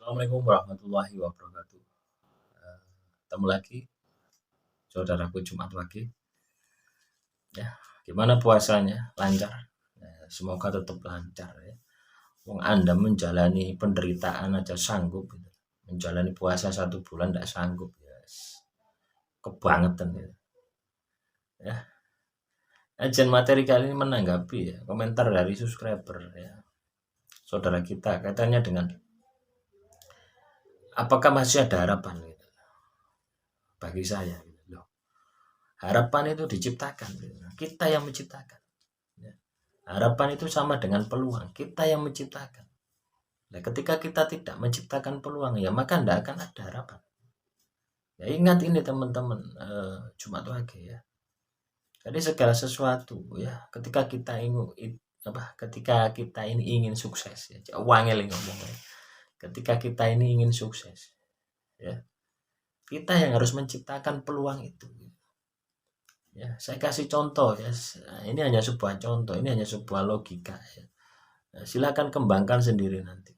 Assalamualaikum warahmatullahi wabarakatuh. Ketemu lagi, saudaraku Jumat pagi. Ya, gimana puasanya? Lancar? Ya, semoga tetap lancar ya. Wong Anda menjalani penderitaan aja sanggup, gitu. Menjalani puasa 1 bulan tidak sanggup, yes. Kebangetan ya. Ya, ajian materi kali ini menanggapi ya komentar dari subscriber ya. Saudara kita katanya dengan apakah masih ada harapan gitu. Bagi saya gitu. Loh, harapan itu diciptakan gitu. Kita yang menciptakan. Harapan itu sama dengan peluang. Kita yang menciptakan. Nah, ketika kita tidak menciptakan peluang, ya maka tidak akan ada harapan. Ya, ingat ini teman-teman, Jumat Wage ya. Jadi segala sesuatu ya, ketika kita ini ingin sukses ya, wangel ngomongnya. Ketika kita ini ingin sukses, ya, kita yang harus menciptakan peluang itu. Ya, saya kasih contoh ya. Ini hanya sebuah contoh, ini hanya sebuah logika ya. Silakan kembangkan sendiri nanti.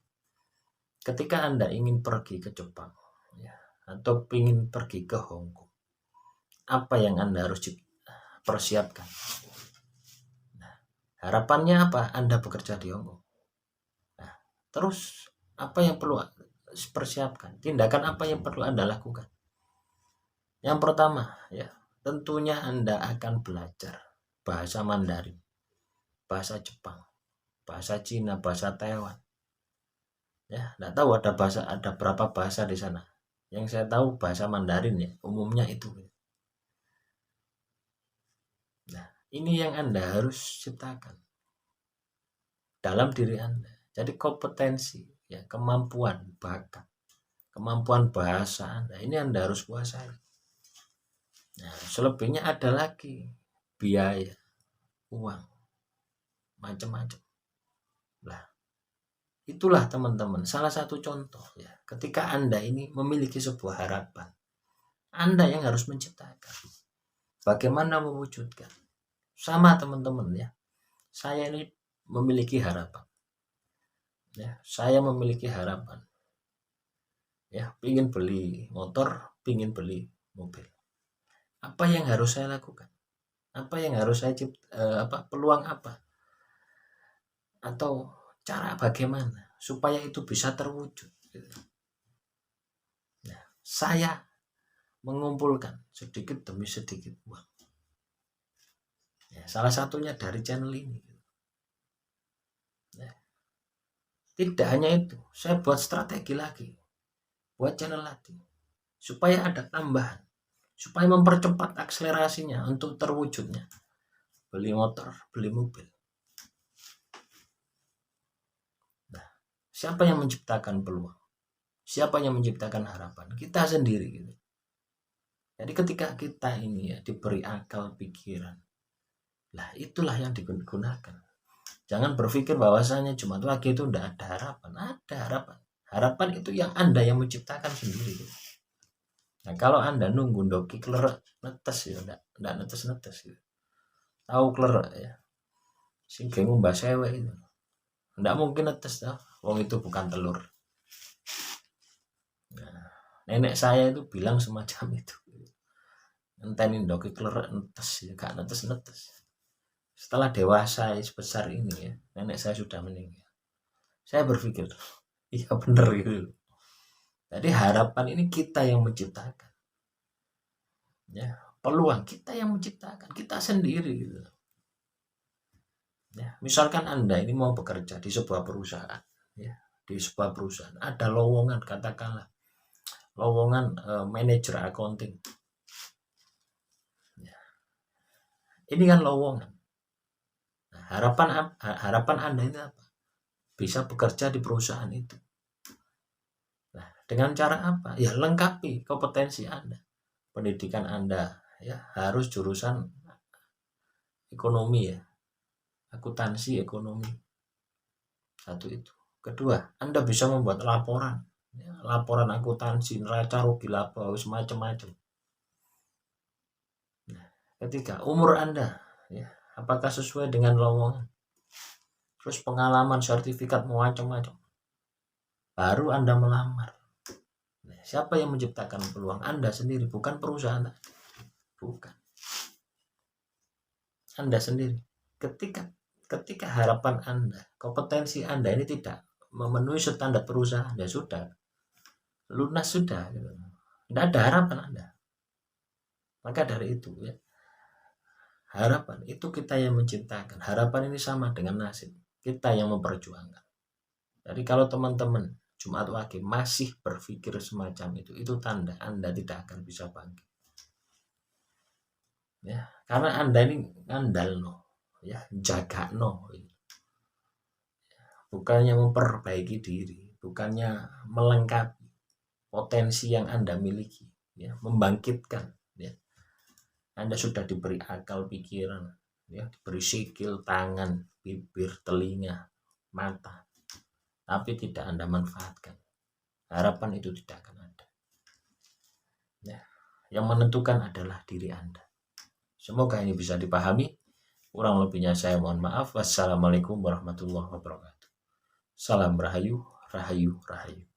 Ketika Anda ingin pergi ke Jepang ya, atau ingin pergi ke Hong Kong, apa yang Anda harus persiapkan? Nah, harapannya apa? Anda bekerja di Hong Kong. Nah, terus apa yang perlu persiapkan? Tindakan apa yang perlu Anda lakukan? Yang pertama ya, tentunya Anda akan belajar bahasa Mandarin, bahasa Jepang, bahasa Cina, bahasa Taiwan. Ya, enggak tahu ada berapa bahasa di sana. Yang saya tahu bahasa Mandarin ya, umumnya itu. Nah, ini yang Anda harus ciptakan dalam diri Anda. Jadi kompetensi, ya, kemampuan, bakat, kemampuan bahasa Anda, ini Anda harus kuasai. Nah, selebihnya ada lagi biaya, uang, macam-macam. Nah, itulah teman-teman salah satu contoh ya. Ketika Anda ini memiliki sebuah harapan, Anda yang harus menciptakan. Bagaimana mewujudkan? Sama teman-teman ya. Saya ini memiliki harapan. Ya, saya memiliki harapan. Ya, pingin beli motor, pingin beli mobil. Apa yang harus saya lakukan? Apa yang harus saya peluang apa? Atau cara bagaimana supaya itu bisa terwujud? Nah, saya mengumpulkan sedikit demi sedikit uang. Ya, salah satunya dari channel ini. Ya. Tidak hanya itu, saya buat strategi lagi, buat channel lagi, supaya ada tambahan, supaya mempercepat akselerasinya untuk terwujudnya beli motor, beli mobil. Nah, siapa yang menciptakan peluang? Siapa yang menciptakan harapan? Kita sendiri gitu. Jadi ketika kita ini ya diberi akal pikiran, lah itulah yang digunakan. Jangan berpikir bahwasanya Jumat Wage itu tidak ada harapan. Ada harapan. Harapan itu yang Anda yang menciptakan sendiri. Nah, kalau Anda nunggu doki klerak netes ya, enggak netes-netes gitu. Tahu klerak ya. Sing ngembah sewek itu. Enggak mungkin netes dah. Wong itu bukan telur. Nah, nenek saya itu bilang semacam itu. Entenin doki klerak netes ya, gak netes-netes. Setelah dewasa sebesar ini ya, nenek saya sudah meninggal. Saya berpikir, iya bener gitu. Jadi harapan ini kita yang menciptakan. Ya, peluang kita yang menciptakan, kita sendiri gitu. Ya, misalkan Anda ini mau bekerja di sebuah perusahaan, ya, di sebuah perusahaan ada lowongan, katakanlah lowongan manajer accounting. Ya. Ini kan lowongan. Nah, harapan Anda ini apa? Bisa bekerja di perusahaan itu. Nah, dengan cara apa? Ya lengkapi kompetensi Anda. Pendidikan Anda ya harus jurusan ekonomi ya. Akuntansi ekonomi. Satu itu. Kedua, Anda bisa membuat laporan. Ya, laporan akuntansi, neraca rugi laba, semacam-macam. Nah, ketiga, umur Anda ya, apakah sesuai dengan lowongan? Terus pengalaman, sertifikat, macam-macam. baru Anda melamar. Nah, siapa yang menciptakan peluang? Anda sendiri, bukan perusahaan. Bukan. Anda sendiri. Ketika harapan Anda, kompetensi Anda ini tidak memenuhi standar perusahaan, ya sudah, lunas sudah. Gitu. Tidak ada harapan Anda. Maka dari itu ya, harapan itu kita yang menciptakan. Harapan ini sama dengan nasib. Kita yang memperjuangkan. Jadi kalau teman-teman Jumat Wage masih berpikir semacam itu tanda Anda tidak akan bisa bangkit. Ya, karena Anda ini ngandal ya, jaga bukannya memperbaiki diri, bukannya melengkapi potensi yang Anda miliki, ya, membangkitkan, ya. Anda sudah diberi akal pikiran, ya, diberi sikil tangan, bibir, telinga, mata, tapi tidak Anda manfaatkan. Harapan itu tidak akan ada. Ya, yang menentukan adalah diri Anda. Semoga ini bisa dipahami. Kurang lebihnya saya mohon maaf. Wassalamualaikum warahmatullahi wabarakatuh. Salam Rahayu, Rahayu, Rahayu.